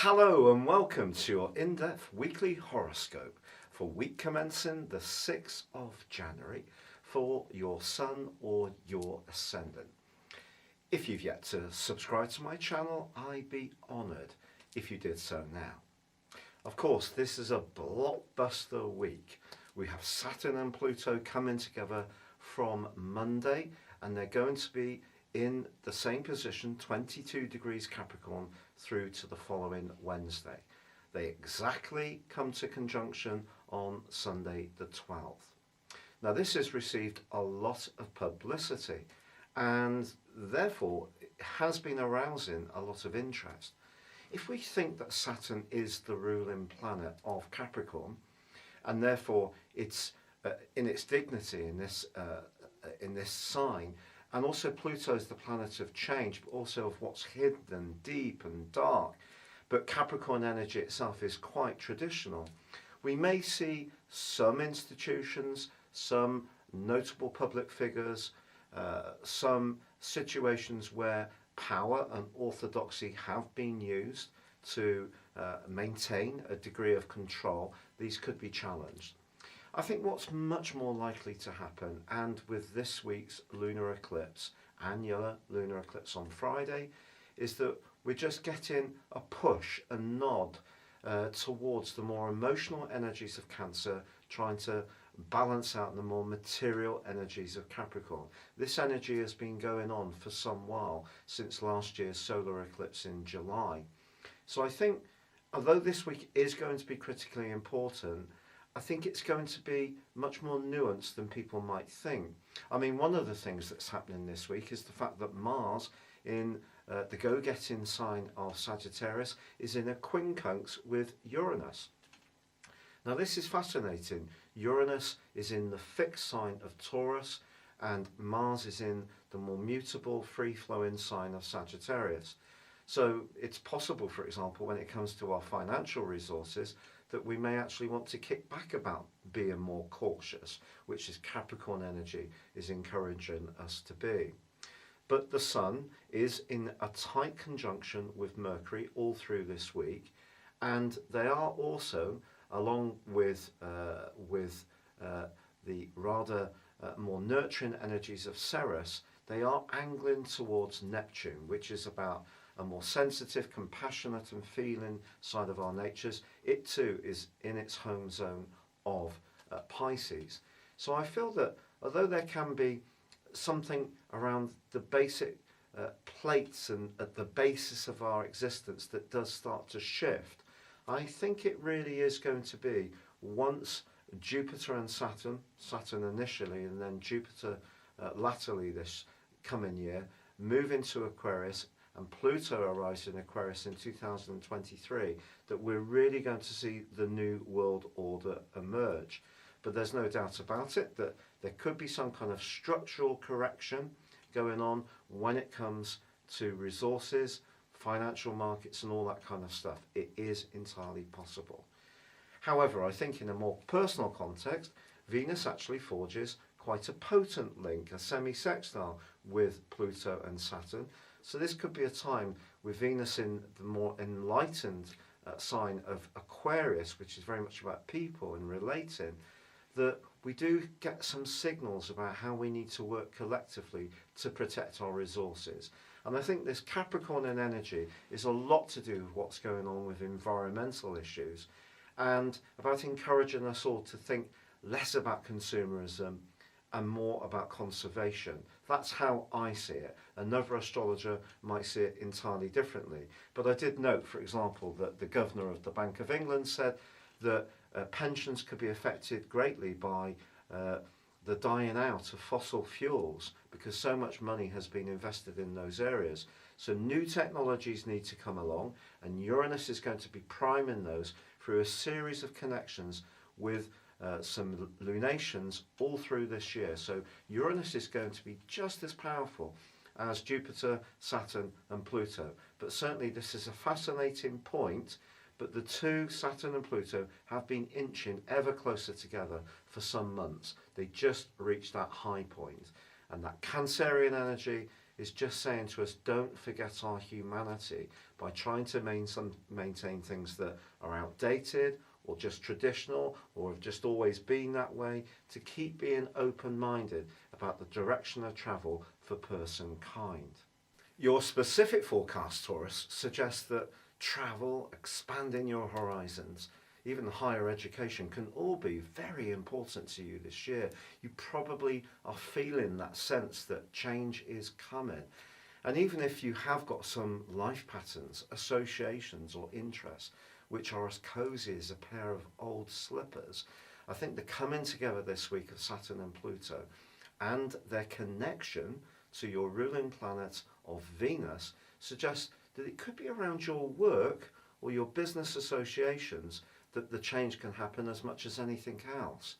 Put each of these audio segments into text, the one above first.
Hello and welcome to your in-depth weekly horoscope for week commencing the 6th of January for your sun or your ascendant. If you've yet to subscribe to my channel, I'd be honoured if you did so now. Of course, this is a blockbuster week. We have Saturn and Pluto coming together from Monday, and they're going to be in the same position, 22 degrees Capricorn, through to the following Wednesday. They exactly come to conjunction on Sunday the 12th. Now this has received a lot of publicity and therefore it has been arousing a lot of interest. If we think that Saturn is the ruling planet of Capricorn and therefore it's in its dignity in this sign, and also Pluto is the planet of change, but also of what's hidden and deep and dark. But Capricorn energy itself is quite traditional. We may see some institutions, some notable public figures, some situations where power and orthodoxy have been used to maintain a degree of control. These could be challenged. I think what's much more likely to happen, and with this week's lunar eclipse, annular lunar eclipse on Friday, is that we're just getting a push, a nod towards the more emotional energies of Cancer, trying to balance out the more material energies of Capricorn. This energy has been going on for some while, since last year's solar eclipse in July. So I think, although this week is going to be critically important, I think it's going to be much more nuanced than people might think. I mean, one of the things that's happening this week is the fact that Mars in the go-getting sign of Sagittarius is in a quincunx with Uranus. Now this is fascinating. Uranus is in the fixed sign of Taurus and Mars is in the more mutable, free-flowing sign of Sagittarius. So it's possible, for example, when it comes to our financial resources, that we may actually want to kick back about being more cautious, which is Capricorn energy is encouraging us to be. But the Sun is in a tight conjunction with Mercury all through this week, and they are also, along with the rather more nurturing energies of Ceres, they are angling towards Neptune, which is about a more sensitive, compassionate and feeling side of our natures. It too is in its home zone of Pisces. So I feel that although there can be something around the basic plates and at the basis of our existence that does start to shift, I think it really is going to be once Jupiter and Saturn initially and then Jupiter latterly this coming year, move into Aquarius, and Pluto arrives in Aquarius in 2023, that we're really going to see the new world order emerge. But there's no doubt about it that there could be some kind of structural correction going on when it comes to resources, financial markets and all that kind of stuff. It is entirely possible. However, I think in a more personal context, Venus actually forges quite a potent link, a semi-sextile with Pluto and Saturn. So this could be a time with Venus in the more enlightened sign of Aquarius, which is very much about people and relating, that we do get some signals about how we need to work collectively to protect our resources. And I think this Capricorn energy is a lot to do with what's going on with environmental issues and about encouraging us all to think less about consumerism and more about conservation. That's how I see it. Another astrologer might see it entirely differently. But I did note, for example, that the Governor of the Bank of England said that pensions could be affected greatly by the dying out of fossil fuels because so much money has been invested in those areas. So new technologies need to come along, and Uranus is going to be priming those through a series of connections with some lunations all through this year. So Uranus is going to be just as powerful as Jupiter, Saturn and Pluto. But certainly this is a fascinating point, but the two, Saturn and Pluto, have been inching ever closer together for some months. They just reached that high point. And that Cancerian energy is just saying to us, don't forget our humanity by trying to maintain things that are outdated or just traditional or have just always been that way, to keep being open-minded about the direction of travel for person-kind. Your specific forecast, Taurus, suggests that travel, expanding your horizons, even higher education can all be very important to you this year. You probably are feeling that sense that change is coming. And even if you have got some life patterns, associations or interests which are as cosy as a pair of old slippers, I think the coming together this week of Saturn and Pluto and their connection to your ruling planet of Venus suggests that it could be around your work or your business associations that the change can happen as much as anything else.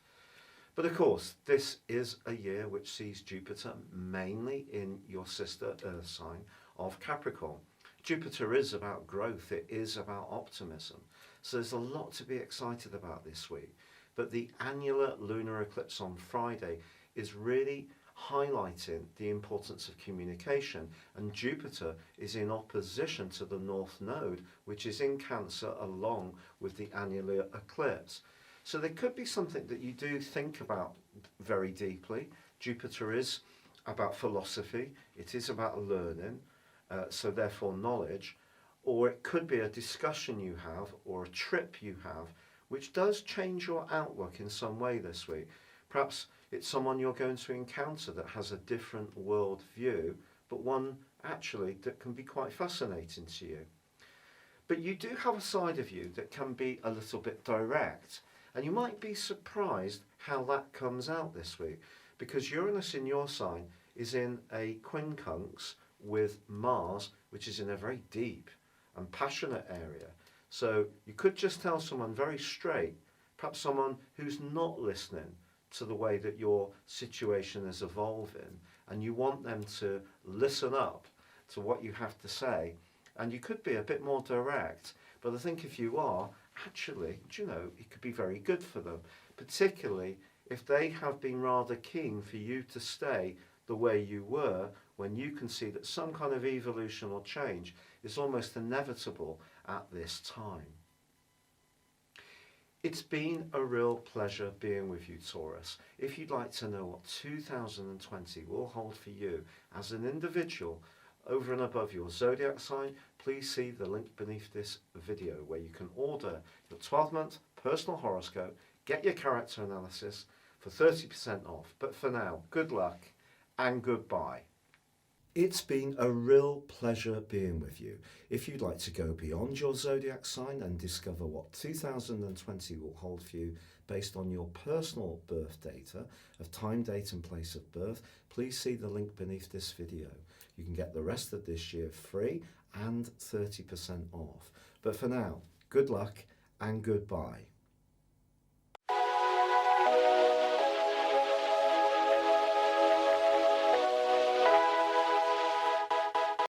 But of course, this is a year which sees Jupiter mainly in your sister Earth sign of Capricorn. Jupiter is about growth, it is about optimism. So there's a lot to be excited about this week. But the annular lunar eclipse on Friday is really highlighting the importance of communication, and Jupiter is in opposition to the North Node, which is in Cancer along with the annular eclipse. So there could be something that you do think about very deeply. Jupiter is about philosophy, it is about learning, so therefore knowledge, or it could be a discussion you have or a trip you have which does change your outlook in some way this week. Perhaps it's someone you're going to encounter that has a different world view, but one actually that can be quite fascinating to you. But you do have a side of you that can be a little bit direct, and you might be surprised how that comes out this week, because Uranus in your sign is in a quincunx with Mars, which is in a very deep and passionate area. So you could just tell someone very straight, perhaps someone who's not listening to the way that your situation is evolving, and you want them to listen up to what you have to say, and you could be a bit more direct. But I think if you are, actually, do you know, it could be very good for them, particularly if they have been rather keen for you to stay the way you were, when you can see that some kind of evolution or change is almost inevitable at this time. It's been a real pleasure being with you, Taurus. If you'd like to know what 2020 will hold for you as an individual over and above your zodiac sign, please see the link beneath this video where you can order your 12-month personal horoscope, get your character analysis for 30% off. But for now, good luck and goodbye. It's been a real pleasure being with you. If you'd like to go beyond your zodiac sign and discover what 2020 will hold for you based on your personal birth data of time, date and place of birth, please see the link beneath this video. You can get the rest of this year free and 30% off. But for now, good luck and goodbye.